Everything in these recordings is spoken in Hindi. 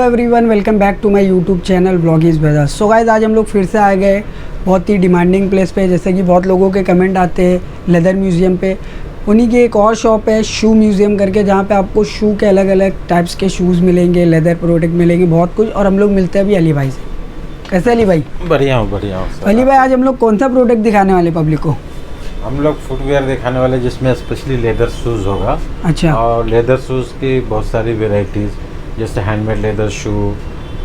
Hello everyone, welcome back to my YouTube channel vlogging brothers. So guys, आज हम लोग फिर से आ गए बहुत ही डिमांडिंग प्लेस पे। जैसे कि बहुत लोगों के कमेंट आते हैं लेदर म्यूज़ियम पे। उन्हीं की एक और शॉप है शू म्यूज़ियम करके, जहाँ पे आपको शू के अलग अलग टाइप्स के शूज़ मिलेंगे, लेदर प्रोडक्ट मिलेंगे, बहुत कुछ। और हम लोग मिलते हैं अभी अली भाई से। कैसे अली भाई? बढ़िया हूँ अली भाई, आज हम लोग कौन सा प्रोडक्ट दिखाने वाले पब्लिक को? हम लोग फुटवेयर दिखाने वाले, जिसमें स्पेशली लेदर शूज़ होगा। अच्छा। और लेदर शूज़ की बहुत सारी वेराइटीज़, जैसे हैंडमेड लेदर शू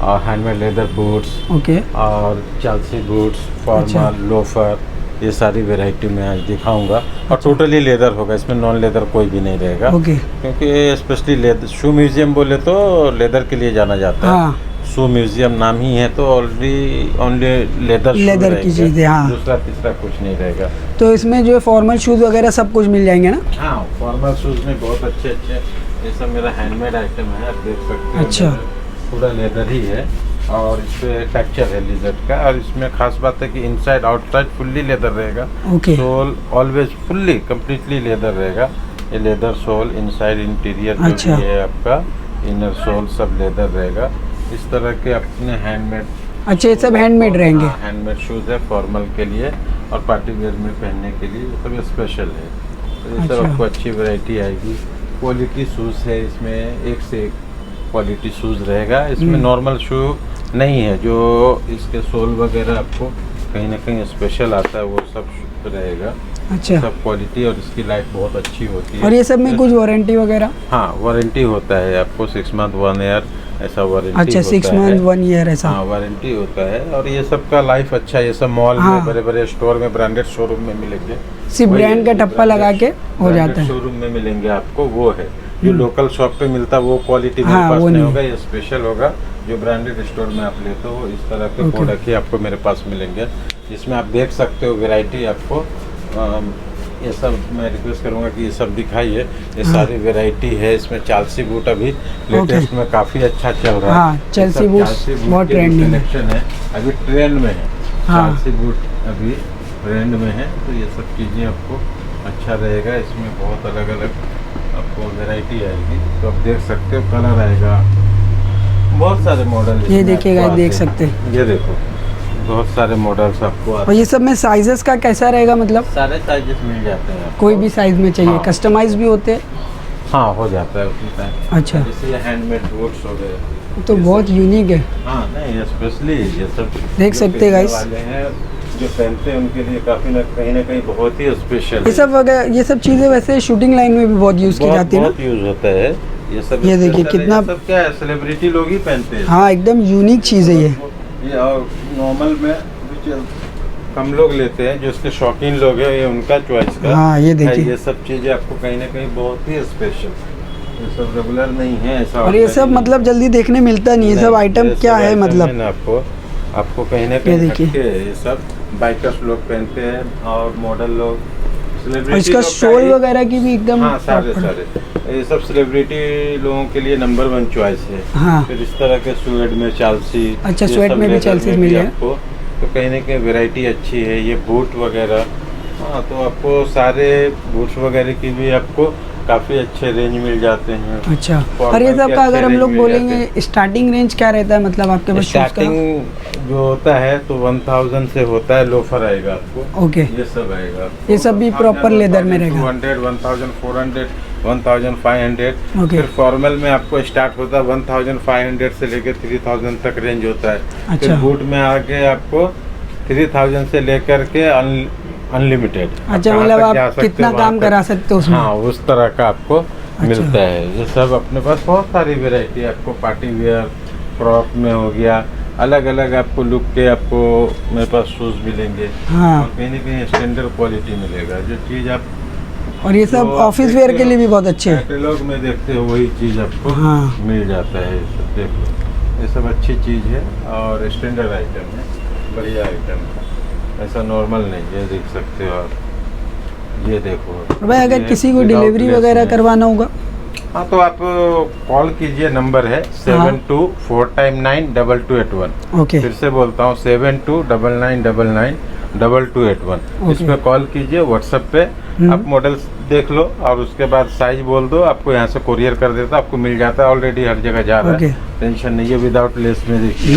और हैंडमेड लेदर बूट्स, ओके, और चेल्सी बूट्स, फॉर्मल, अच्छा। लोफर, ये सारी वैरायटी मैं आज दिखाऊंगा। और टोटली लेदर होगा, इसमें नॉन लेदर कोई भी नहीं रहेगा। ओके। क्योंकि स्पेशली लेदर शू म्यूजियम बोले तो लेदर के लिए जाना जाता है। हाँ, शू म्यूजियम नाम ही है, तो ऑलरेडी ओनली लेदर की चीज़ें, हाँ। दूसरा तीसरा कुछ नहीं रहेगा। तो इसमें जो फॉर्मल शूज़ वगैरह सब कुछ मिल जाएंगे ना? हाँ, फॉर्मल शूज़ में बहुत अच्छे अच्छे, ये सब मेरा हैंडमेड आइटम है, आप देख सकते हो। अच्छा। पूरा लेदर ही है और इस पे टेक्सचर है लिजर्ट का। और इसमें खास बात है कि इनसाइड आउटसाइड फुल्ली लेदर रहेगा। Okay. Sole always fully completely leather रहेगा। ये लेदर सोल, इनसाइड इंटीरियर जो अच्छा। भी है आपका, इनर सोल सब लेदर रहेगा। इस तरह के अपने हैंडमेड। अच्छा, ये सब हैंडमेड रहेंगे? हैंडमेड शूज़ है फॉर्मल के लिए और पार्टी वेयर में पहनने के लिए, ये सब स्पेशल है। तो ये सब अच्छा। आपको अच्छी वैरायटी आएगी। क्वालिटी शूज़ है इसमें, एक से एक क्वालिटी शूज़ रहेगा। इसमें नॉर्मल शू नहीं है, जो इसके सोल वगैरह आपको कहीं ना कहीं स्पेशल आता है, वो सब रहेगा। अच्छा। सब क्वालिटी, और इसकी लाइफ बहुत अच्छी होती है। और ये सब में कुछ वारंटी वगैरह? हाँ, वारंटी होता है आपको 6 मंथ 1 ईयर ऐसा वारंटी। अच्छा, 6 मंथ 1 ईयर ऐसा? हाँ, वारंटी होता है। और ये सब का लाइफ अच्छा है। ये सब मॉल हाँ। में, बड़े बड़े स्टोर में, ब्रांडेड शोरूम में मिलेंगे। सिर्फ ब्रांड का टप्पा लगा के हो जाता है। शोरूम में मिलेंगे आपको, वो है। जो लोकल शॉप पे मिलता है वो क्वालिटी मेरे हाँ, पास वो नहीं नहीं होगा, ये स्पेशल होगा। जो ब्रांडेड स्टोर में आप लेते हो, इस तरह के प्रोडक्ट ही आपको मेरे पास मिलेंगे। जिसमें आप देख सकते हो वैरायटी आपको। ये सब मैं रिक्वेस्ट करूंगा कि ये सब दिखाइए। ये सारी वैरायटी है। इसमें चेल्सी बूट अभी लेटेस्ट में काफ़ी अच्छा चल रहा है। हाँ, चेल्सी बूट बहुत ट्रेंडिंग है। कलेक्शन है, अभी ट्रेंड में है। हाँ। चेल्सी बूट अभी ट्रेंड में है, तो ये सब चीज़ें आपको अच्छा रहेगा। इसमें बहुत अलग अलग आपको वैरायटी आएगी, तो आप देख सकते हो। कलर आएगा, बहुत सारे मॉडल। ये देखिएगा, देख सकते हैं। ये देखो, बहुत सारे मॉडल्स आपको और ये सब में साइजेस का कैसा रहेगा? मतलब सारे साइजेस मिल जाते हैं आपको। कोई भी साइज में चाहिए? हाँ। कस्टमाइज भी होते हैं? हाँ, हो जाता है उसी टाइम। अच्छा। जैसे ये हैंडमेड बूट्स हो गए, तो बहुत यूनिक है। हाँ। नहीं, स्पेशली ये सब देख जो सकते पहनने गाइस। वाले हैं, जो पहनते हैं उनके लिए काफ़ी ना कहीं बहुत ही स्पेशल ये सब वगैरह, ये सब चीज़ें वैसे शूटिंग लाइन में भी बहुत यूज़ की जाती है ना? बहुत यूज होता है ये सब। ये देखिए special है। कितना- ये सब क्या है, सेलिब्रिटी लोग ही पहनते हैं। हाँ, एकदम यूनिक चीज़ है ये। ये और नॉर्मल में भी कम लोग लेते हैं, जो इसके शौकीन लोग हैं, ये उनका चॉइस का। हाँ, ये देखिए। ये सब चीज़ें आपको कहीं ना कहीं बहुत ही स्पेशल, ये सब रेगुलर नहीं है ऐसा। और ये सब मतलब जल्दी देखने मिलता नहीं है। सब आइटम क्या है मतलब? आपको कहीं ना कहीं देखिए। हटके ये सब बाइकर्स लोग पहनते हैं, और मॉडल लोग, और सेलिब्रिटी इसका लोग शोल वगैरह की भी एकदम हाँ, सारे proper। ये सब सेलिब्रिटी लोगों के लिए नंबर 1 चॉइस है। हाँ। फिर इस तरह के स्वेड में चेल्सी। अच्छा, ये स्वेड सब में भी लेदर चेल्सी में मिल भी जाए। आपको, तो कहीं ना कहीं वैरायटी अच्छी है। ये बूट वगैरह, हाँ, तो आपको सारे बूट्स वगैरह की भी आपको काफ़ी अच्छे रेंज मिल जाते हैं। अच्छा। Formal और ये सब के का अगर अच्छे हम रेंज लोग मिल बोलेंगे स्टार्टिंग रेंज क्या रहता है? मतलब आपके पास शूज का? स्टार्टिंग जो होता है तो 1000 से होता है। लोफर आएगा आपको, ओके। ये सब आएगा। ये सब भी proper leather में रहेगा? 200, 1400, 1500। ओके। फिर फॉर्मल में आपको स्टार्ट होता है 1500 से लेकर 3000 तक रेंज होता है। अच्छा। फिर बूट में आके आपको 3000 से लेकर के अनलिमिटेड। अच्छा, मतलब आप कितना काम करा सकते हो उसमें? हाँ, उस तरह का आपको मिलता है। ये सब अपने पास बहुत सारी वेरायटी आपको, पार्टी वेयर, फ्रॉक में हो गया, अलग अलग आपको लुक के आपको मेरे पास शूज़ मिलेंगे। हाँ। और कहीं ना कहीं स्टैंडर्ड क्वालिटी मिलेगा। जो चीज़ आप और ये सब ऑफिस वेयर के लिए भी बहुत अच्छे हैं। कैटलॉग में देखते हो वही चीज़ आपको हाँ। मिल जाता है। ये सब देखो, ये सब अच्छी चीज़ है और स्टैंडर्ड आइटम है, बढ़िया आइटम है, ऐसा नॉर्मल नहीं है। देख सकते हो आप, ये देखो भाई, अगर किसी को डिलीवरी वगैरह करवाना होगा? हाँ, तो आप कॉल कीजिए, नंबर है 72499281। ओके। फिर से बोलता हूँ 729999 2281। इस पे कॉल कीजिए, व्हाट्सएप पे आप मॉडल्स देख लो और उसके बाद साइज बोल दो, आपको यहाँ से कुरियर कर देता, आपको मिल जाता है। ऑलरेडी हर जगह जा रहा है, टेंशन नहीं है। विदाउट लेस में देखिए,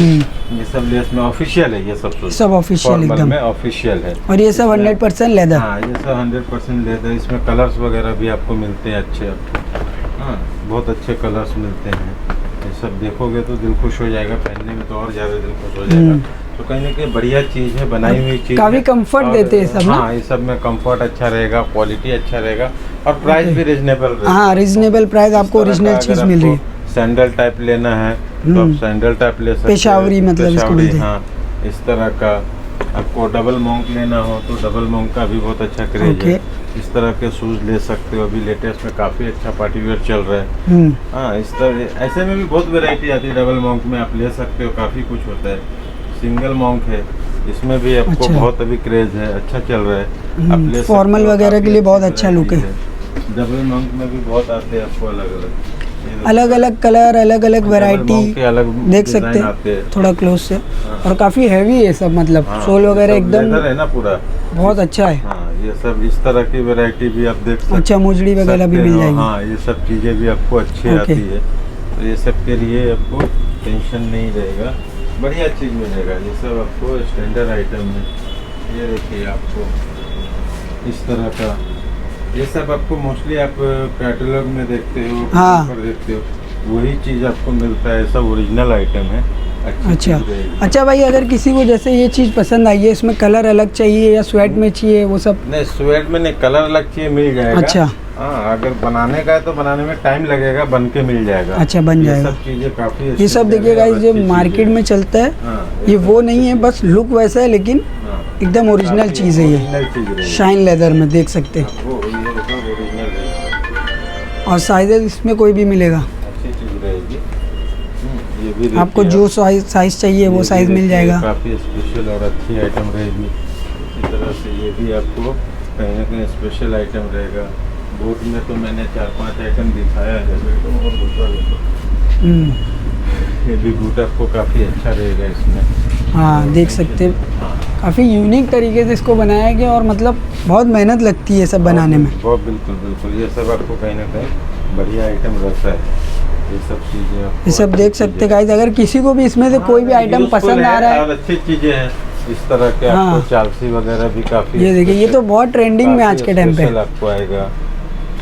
ये सब लेस में ऑफिशियल है, ये सब ऑफिशियल एकदम में ऑफिशियल है। और ये सब 100% लेदर। हाँ, ये सब 100% लेदर। इसमें कलर्स वगैरह भी आपको मिलते हैं अच्छे। हाँ, बहुत अच्छे कलर्स मिलते हैं। ये सब देखोगे तो दिल खुश हो जाएगा, पहनने में तो और ज़्यादा दिल खुश हो जाएगा। तो कहीं ना कहीं बढ़िया चीज़ है, बनाई हुई चीज़, काफ़ी कंफर्ट देते हैं सब ना। हाँ, ये सब में कंफर्ट अच्छा रहेगा, क्वालिटी अच्छा रहेगा और प्राइस भी रीजनेबल रहेगा। हाँ, रीजनेबल प्राइस, आपको ओरिजिनल चीज़ मिल रही है। सैंडल टाइप लेना है तो आप सैंडल टाइप ले सकते हैं। पेशावरी मतलब इसको बोलते हैं। हाँ, इस तरह का। आपको डबल मॉन्क लेना हो तो डबल मॉन्क का भी बहुत अच्छा क्रेज है। इस तरह के शूज़ ले सकते हो, अभी लेटेस्ट में काफ़ी अच्छा पार्टी वेयर चल रहा है। हाँ, इस तरह ऐसे में भी बहुत वैरायटी आती है। डबल मॉन्क में आप ले सकते हो, काफ़ी कुछ होता है। सिंगल मॉन्क है, इसमें भी आपको बहुत अभी क्रेज है, अच्छा चल रहा है। आप ले फॉर्मल वगैरह के लिए बहुत अच्छा लुक है। डबल मॉन्क में भी बहुत आते हैं आपको अलग अलग कलर, अलग अलग वैरायटी देख सकते हैं थोड़ा क्लोज से। और काफ़ी हैवी है सब, मतलब सोल वगैरह एकदम है ना पूरा, बहुत अच्छा है। हाँ, ये सब इस तरह की वैरायटी भी आप देख सकते हैं। अच्छा, मोजड़ी वगैरह भी मिल जाएगी। हाँ, ये सब चीज़ें भी आपको अच्छी आती है, तो ये सब के लिए आपको टेंशन नहीं रहेगा, बढ़िया चीज़ मिलेगा। ये सब आपको स्टैंडर्ड आइटम है। ये देखिए, आपको इस तरह का, ये सब आपको मोस्टली आप कैटलॉग में देखते हो, पर देखते हो, वही चीज़ आपको मिलता है। सब ओरिजिनल आइटम है। अच्छा भाई, अगर किसी को जैसे ये चीज़ पसंद आई है, इसमें कलर अलग चाहिए या स्वेट में चाहिए, वो सब? नहीं, स्वेट में नहीं, कलर अलग चाहिए, मिल जाएगा। अच्छा, हाँ, अगर बनाने का है तो बनाने में टाइम लगेगा, बन के मिल जाएगा। अच्छा, बन जाएगा। सब चीज़ें काफ़ी, ये सब देखिएगा, जो मार्केट में चलता है ये वो नहीं है, बस लुक वैसा है, लेकिन एकदम ओरिजिनल चीज़ है। ये शाइन लेदर में देख सकते हैं। और साइजेस इसमें कोई भी मिलेगा, अच्छी चीज़ रहेगी। ये भी आपको जो साइज चाहिए वो साइज मिल जाएगा। काफ़ी स्पेशल और अच्छी आइटम रहेगी। इसी तरह से ये भी आपको कहीं ना कहीं स्पेशल आइटम रहेगा। बूट में तो मैंने 4-5 आइटम दिखाया है। ये भी बूट आपको काफ़ी अच्छा रहेगा इसमें। हाँ, देख सकते हैं, काफ़ी यूनिक तरीके से इसको बनाया गया और मतलब बहुत मेहनत लगती है सब बनाने में। बहुत, बिल्कुल बिल्कुल। ये सब आपको कहीं ना कहीं बढ़िया आइटम रहता है। ये सब चीज़ें, ये सब देख सकते हैं गाइस। अगर किसी को भी इसमें से कोई भी आइटम पसंद आ रहा है, और अच्छी चीज़ें हैं इस तरह के, आपको चालसी वगैरह भी काफ़ी, ये देखिए, ये तो बहुत ट्रेंडिंग में आज के टाइम पे आपको आएगा।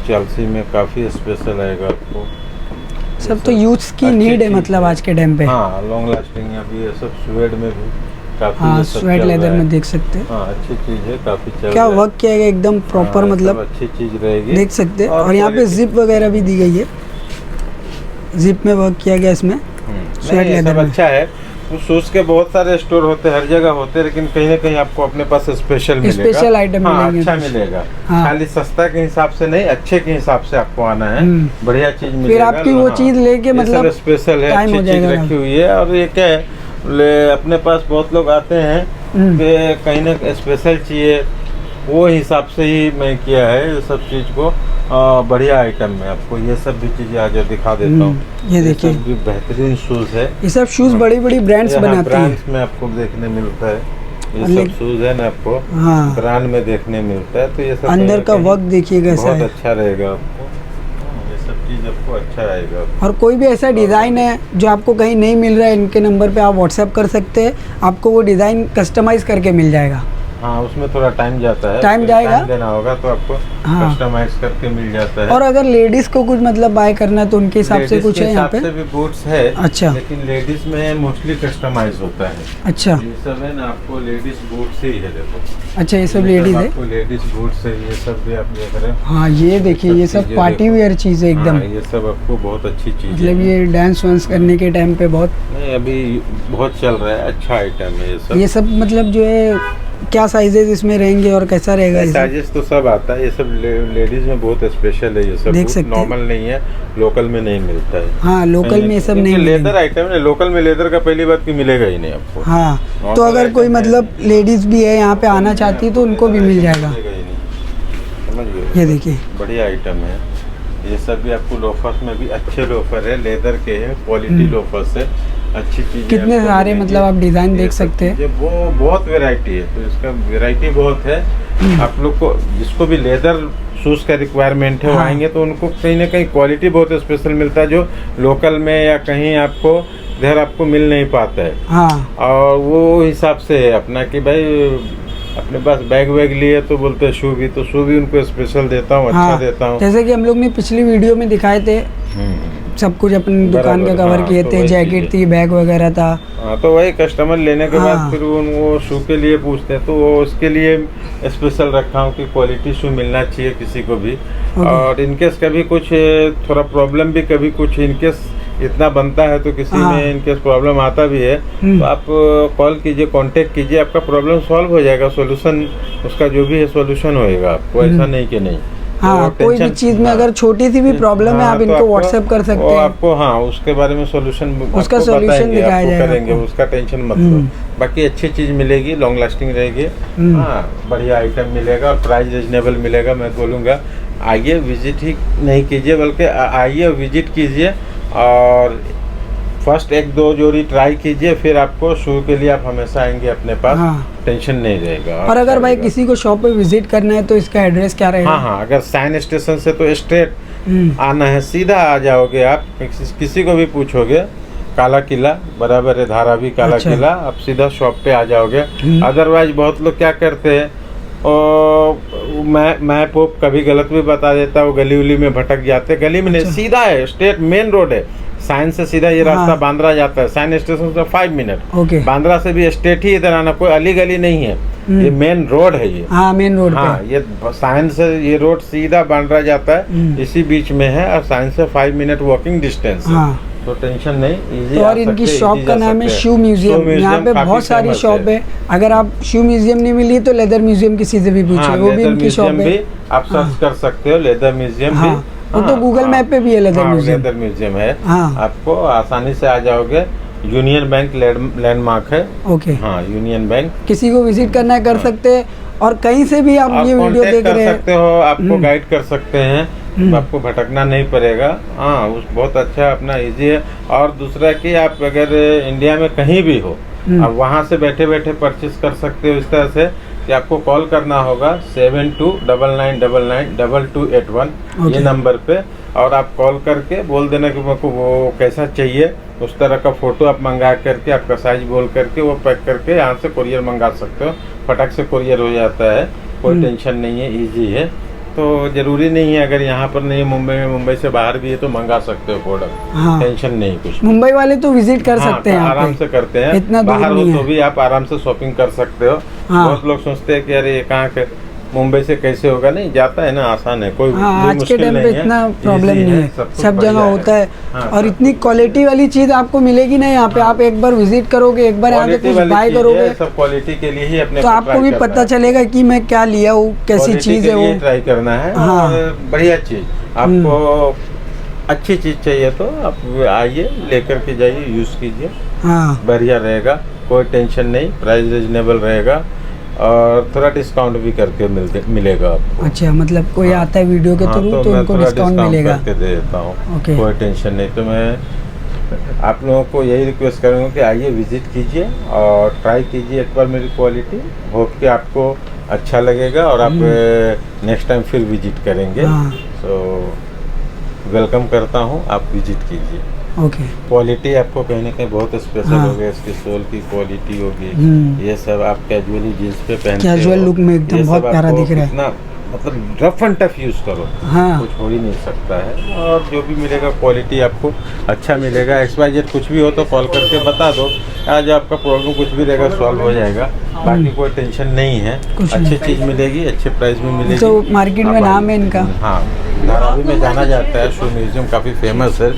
चालसी में काफ़ी स्पेशल आएगा आपको। सब तो यूथ की नीड है, मतलब आज के टाइम पे। हाँ, लॉन्ग लास्टिंग अभी ये सब स्वेड में भी काफ़ी, हाँ, स्वेड लेदर में देख सकते हैं। हाँ, अच्छी चीज़ है, काफ़ी चल क्या वर्क किया गया एकदम प्रॉपर, मतलब अच्छी चीज़ रहेगी, देख सकते हैं। और यहाँ पे जिप वगैरह भी दी गई है, जिप में वर्क किया गया इसमें। स्वेड लेदर अच्छा है। शूज के बहुत सारे स्टोर होते हैं, हर जगह होते हैं, लेकिन कहीं ना कहीं आपको अपने पास स्पेशल मिलेगा, स्पेशल आइटम मिलेंगे, अच्छा मिलेगा। खाली सस्ता के हिसाब से नहीं, अच्छे के हिसाब से आपको आना है, बढ़िया चीज मिलेगा। फिर आपकी वो चीज लेके मतलब स्पेशल है, अच्छी चीज रखी हुई है। और ये क्या है, अपने पास बहुत लोग आते हैं कि कहीं ना स्पेशल चाहिए, वो हिसाब से ही मैं किया है ये सब चीज को। बढ़िया आइटम में आपको ये सब भी चीजें आज दिखा देता हूँ। ये देखिए, भी बेहतरीन शूज है। ये सब शूज बड़ी बड़ी ब्रांड्स बनाते हैं, ब्रांड्स में आपको देखने मिलता है। ये सब शूज है ना, आपको ब्रांड में देखने मिलता है। तो ये सब अंदर का वर्क देखिएगा, बहुत अच्छा रहेगा आपको। ये सब चीज आपको अच्छा आएगा। और कोई भी ऐसा डिज़ाइन है जो आपको कहीं नहीं मिल रहा है, इनके नंबर पे आप व्हाट्सएप कर सकते हैं, आपको वो डिज़ाइन कस्टमाइज करके मिल जाएगा। हाँ, उसमें थोड़ा टाइम जाता है, टाइम जाएगा, देना होगा तो आपको कस्टमाइज करके मिल जाता है। और अगर लेडीज को कुछ मतलब बाय करना है तो उनके हिसाब से कुछ है यहाँ पे भी बूट्स है। अच्छा, लेकिन लेडीज में मोस्टली कस्टमाइज होता है। अच्छा, ये सब है ना, आपको लेडीज बूट्स ही है, देखो। अच्छा, ये सब लेडीज है, आपको लेडीज बूट्स है, ये सब भी आप देख रहे हैं। हाँ, ये देखिए, ये सब पार्टी वेयर चीज है एकदम। ये सब आपको बहुत अच्छी चीज, मतलब ये डांस वांस करने के टाइम पे बहुत, नहीं अभी बहुत चल रहा है, अच्छा आइटम है ये सब। ये सब मतलब जो है, क्या साइजेस इसमें रहेंगे और कैसा रहेगा? साइजेस तो सब आता है, ये सब लेडीज में बहुत स्पेशल है। ये सब देख सकते, नॉर्मल नहीं है, लोकल में नहीं मिलता है। हाँ, लोकल में ये सब नहीं, लेदर आइटम है, लोकल में लेदर का पहली बात कि मिलेगा ही नहीं आपको। हाँ, तो अगर कोई मतलब लेडीज भी है यहाँ पे आना चाहती है तो उनको भी मिल जाएगा। ये देखिए, बढ़िया आइटम है। ये सब भी आपको लोफर्स में भी अच्छे लोफर है, लेदर के है, क्वालिटी लोफर्स है, अच्छी चीज़। कितने सारे मतलब आप डिज़ाइन देख सकते हैं। वो बहुत वैरायटी है, तो इसका वैरायटी बहुत है। आप लोग को जिसको भी लेदर शूज़ का रिक्वायरमेंट है वो आएंगे तो उनको कहीं ना कहीं क्वालिटी बहुत स्पेशल मिलता है, जो लोकल में या कहीं आपको इधर आपको मिल नहीं पाता है। हाँ, और वो हिसाब से है अपना कि भाई अपने पास बैग वैग लिए तो बोलते हैं शू भी, तो शू भी उनको स्पेशल देता हूँ, अच्छा देता हूँ। जैसे कि हम लोग ने पिछली वीडियो में दिखाए थे, सब कुछ अपनी दुकान का कवर किए थे, जैकेट थी, बैग वगैरह था। हाँ, तो वही कस्टमर लेने के बाद फिर वो शू के लिए पूछते हैं, तो वो उसके लिए स्पेशल रखा हूँ कि क्वालिटी शू मिलना चाहिए किसी को भी। और इनकेस कभी कुछ थोड़ा प्रॉब्लम भी, कभी कुछ इनकेस इतना बनता है तो किसी में इनकेस प्रॉब्लम आता भी है तो आप कॉल कीजिए, कांटेक्ट कीजिए, आपका प्रॉब्लम सॉल्व हो जाएगा, सॉल्यूशन उसका जो भी है सॉल्यूशन होएगा आपको, ऐसा नहीं कि नहीं। हाँ, तो कोई भी चीज में अगर छोटी सी भी प्रॉब्लम है आप इनको व्हाट्सएप कर सकते हैं, आपको हाँ उसके बारे में सॉल्यूशन उसका सॉल्यूशन दिखाया जाएगा, करेंगे, उसका टेंशन मत लो। बाकी अच्छी चीज मिलेगी, लॉन्ग लास्टिंग रहेगी, हाँ बढ़िया आइटम मिलेगा और प्राइस रिजनेबल मिलेगा। मैं बोलूँगा आइए, विजिट ही नहीं कीजिए बल्कि आइए विजिट कीजिए और फर्स्ट एक दो जोड़ी ट्राई कीजिए, फिर आपको शू के लिए आप हमेशा आएंगे अपने पास। टेंशन नहीं रहेगा। और अगर भाई किसी को शॉप पे विजिट करना है तो इसका एड्रेस क्या रहेगा? हाँ, अगर साइन स्टेशन से तो स्ट्रेट आना है, सीधा आ जाओगे आप, किसी को भी पूछोगे काला किला बराबर है, धारावी काला किला, आप सीधा शॉप पे आ जाओगे। अदरवाइज बहुत लोग क्या करते हैं, मैप कभी गलत भी बता देता है, वो गली उली में भटक जाते। गली में नहीं, सीधा है, स्ट्रेट मेन रोड है, साइन से सीधा ये रास्ता बांद्रा जाता है, साइन स्टेशन से 5 मिनट, बांद्रा से भी स्ट्रेट ही इधर आना, कोई अली गली नहीं है, ये मेन रोड है ये। हाँ, मेन रोड हाँ, ये साइन से ये रोड सीधा बांद्रा जाता है, इसी बीच में है, और साइन से 5 मिनट वॉकिंग डिस्टेंस है, तो टेंशन नहीं, इजी। तो और इनकी शॉप का नाम है शू म्यूजियम। यहाँ पे बहुत सारी शॉप है, अगर आप शू म्यूजियम नहीं मिली तो लेदर म्यूजियम किसी से भी पूछिए, वो भी इनकी शॉप है, आप सर्च कर सकते हो लेदर म्यूजियम भी। वो तो गूगल मैप पे भी है लेदर म्यूजियम। लेदर म्यूजियम है, आपको आसानी से आ जाओगे। यूनियन बैंक लैंडमार्क है। ओके, हाँ, यूनियन बैंक। किसी को विजिट करना है कर सकते हैं, और कहीं से भी आप ये वीडियो देख रहे हैं सकते हो, आपको गाइड कर सकते हैं, आपको भटकना नहीं पड़ेगा। हाँ, उस बहुत अच्छा अपना इजी है। और दूसरा कि आप अगर इंडिया में कहीं भी हो, आप वहाँ से बैठे बैठे परचेस कर सकते हो। इस तरह से कि आपको कॉल करना होगा 7299992281 ये नंबर पे, और आप कॉल करके बोल देना कि मेरे को वो कैसा चाहिए, उस तरह का फोटो आप मंगा करके, आपका साइज बोल करके वो पैक करके यहाँ से कुरियर मंगा सकते हो, फटाक से कुरियर हो जाता है, कोई टेंशन नहीं है, इजी है। तो जरूरी नहीं है अगर यहाँ पर नहीं है मुंबई में, मुंबई से बाहर भी है तो मंगा सकते हो प्रोडक्ट। हाँ, टेंशन नहीं कुछ। मुंबई वाले तो विजिट कर सकते हैं, आराम से करते हैं, इतना बाहर हो तो भी आप आराम से शॉपिंग कर सकते हो। बहुत लोग सोचते हैं कि अरे ये कहाँ के मुंबई से कैसे होगा, नहीं जाता है ना, आसान है, कोई आज के टाइम पे इतना प्रॉब्लम नहीं है, सब जगह होता है। और इतनी क्वालिटी वाली चीज आपको मिलेगी ना यहाँ पे, आप एक बार विजिट करोगे, एक बार आके कुछ बाय करोगे, सब क्वालिटी के लिए ही अपने, तो आपको भी पता चलेगा कि मैं क्या लिया हूँ, कैसी चीज है वो ट्राई करना है। बढ़िया चीज, आपको अच्छी चीज चाहिए तो आप आइए, लेकर के जाइए, यूज कीजिए, बढ़िया रहेगा, कोई टेंशन नहीं, प्राइस रिजनेबल रहेगा और थोड़ा डिस्काउंट भी करके मिलेगा आपको। अच्छा, मतलब कोई आता है वीडियो के थ्रू तो उनको डिस्काउंट मिलेगा, करके दे देता हूँ, कोई टेंशन नहीं। तो मैं आप लोगों को यही रिक्वेस्ट करूँगा कि आइए विजिट कीजिए और ट्राई कीजिए एक बार मेरी क्वालिटी, होप कि आपको अच्छा लगेगा और आप नेक्स्ट टाइम फिर विजिट करेंगे। सो वेलकम करता हूँ, आप विजिट कीजिए। क्वालिटी आपको कहीं ना कहीं बहुत स्पेशल होगी, इसकी सोल की क्वालिटी होगी, ये सब आप कैजुअली जींस पे पहनते हो, कैजुअल लुक में एकदम बहुत प्यारा दिख रहा है। इतना मतलब रफ एंड टफ यूज करो, कुछ हो ही नहीं सकता है। और जो भी मिलेगा क्वालिटी आपको अच्छा मिलेगा। XYZ कुछ भी हो तो कॉल करके बता दो, आज आपका प्रॉब्लम कुछ भी रहेगा सॉल्व हो जाएगा, बाकी कोई टेंशन नहीं है, अच्छी चीज मिलेगी, अच्छे प्राइस में मिलेगी। तो मार्केट में नाम है इनका, हाँ, धारावी में जाना जाता है, शू म्यूजियम काफ़ी फेमस है।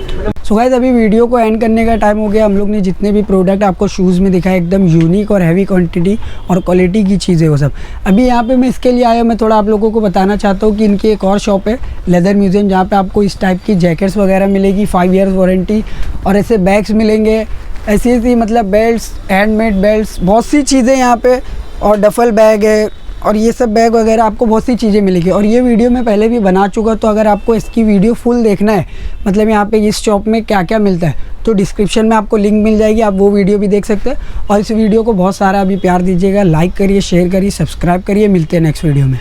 सो गाइस, अभी वीडियो को एंड करने का टाइम हो गया। हम लोग ने जितने भी प्रोडक्ट आपको शूज़ में दिखाए, एकदम यूनिक और हैवी क्वांटिटी और क्वालिटी की चीज़ें वो सब। अभी यहाँ पे मैं इसके लिए आया, मैं थोड़ा आप लोगों को बताना चाहता हूँ कि इनकी एक और शॉप है लेदर म्यूजियम, जहाँ पे आपको इस टाइप की जैकेट्स वगैरह मिलेगी, 5 ईयर्स वारंटी, और ऐसे बैग्स मिलेंगे, ऐसी मतलब बेल्ट्स, हैंडमेड बेल्ट्स, बहुत सी चीज़ें यहाँ पे, और डफल बैग है, और ये सब बैग वगैरह आपको बहुत सी चीज़ें मिलेगी। और ये वीडियो मैं पहले भी बना चुका, तो अगर आपको इसकी वीडियो फुल देखना है, मतलब यहाँ पे इस शॉप में क्या क्या मिलता है, तो तो डिस्क्रिप्शन में आपको लिंक मिल जाएगी, आप वो वीडियो भी देख सकते हैं। और इस वीडियो को बहुत सारा अभी प्यार दीजिएगा, लाइक करिए, शेयर करिए, सब्सक्राइब करिए। मिलते हैं नेक्स्ट वीडियो में।